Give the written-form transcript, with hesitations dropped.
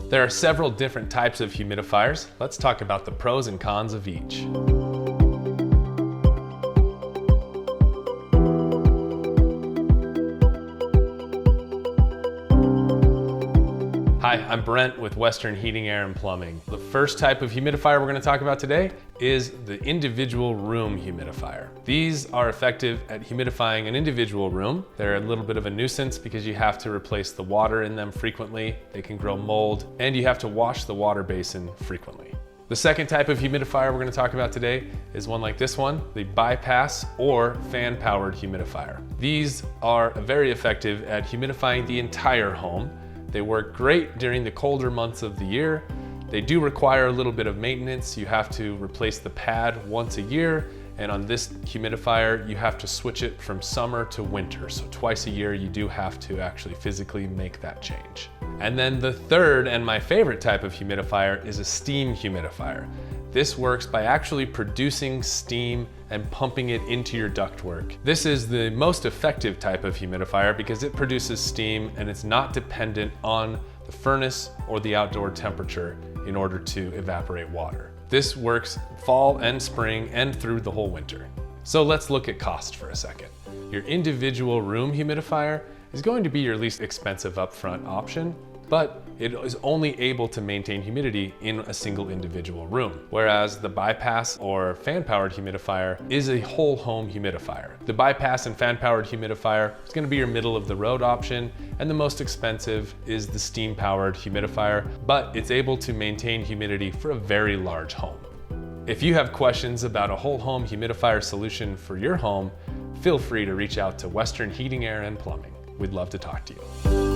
There are several different types of humidifiers. Let's talk about the pros and cons of each. Hi, I'm Brent with Western Heating+Air+Plumbing. The first type of humidifier we're going to talk about today is the individual room humidifier. These are effective at humidifying an individual room. They're a little bit of a nuisance because you have to replace the water in them frequently. They can grow mold, and you have to wash the water basin frequently. The second type of humidifier we're going to talk about today is one like this one, the bypass or fan-powered humidifier. These are very effective at humidifying the entire home. They work great during the colder months of the year. They do require a little bit of maintenance. You have to replace the pad once a year, and on this humidifier, you have to switch it from summer to winter. So twice a year, you do have to actually physically make that change. And then the third and my favorite type of humidifier is a steam humidifier. This works by actually producing steam and pumping it into your ductwork. This is the most effective type of humidifier because it produces steam and it's not dependent on the furnace or the outdoor temperature in order to evaporate water. This works fall and spring and through the whole winter. So let's look at cost for a second. Your individual room humidifier is going to be your least expensive upfront option, but it is only able to maintain humidity in a single individual room. Whereas the bypass or fan-powered humidifier is a whole home humidifier. The bypass and fan-powered humidifier is gonna be your middle of the road option, and the most expensive is the steam-powered humidifier, but it's able to maintain humidity for a very large home. If you have questions about a whole home humidifier solution for your home, feel free to reach out to Western Heating, Air, and Plumbing. We'd love to talk to you.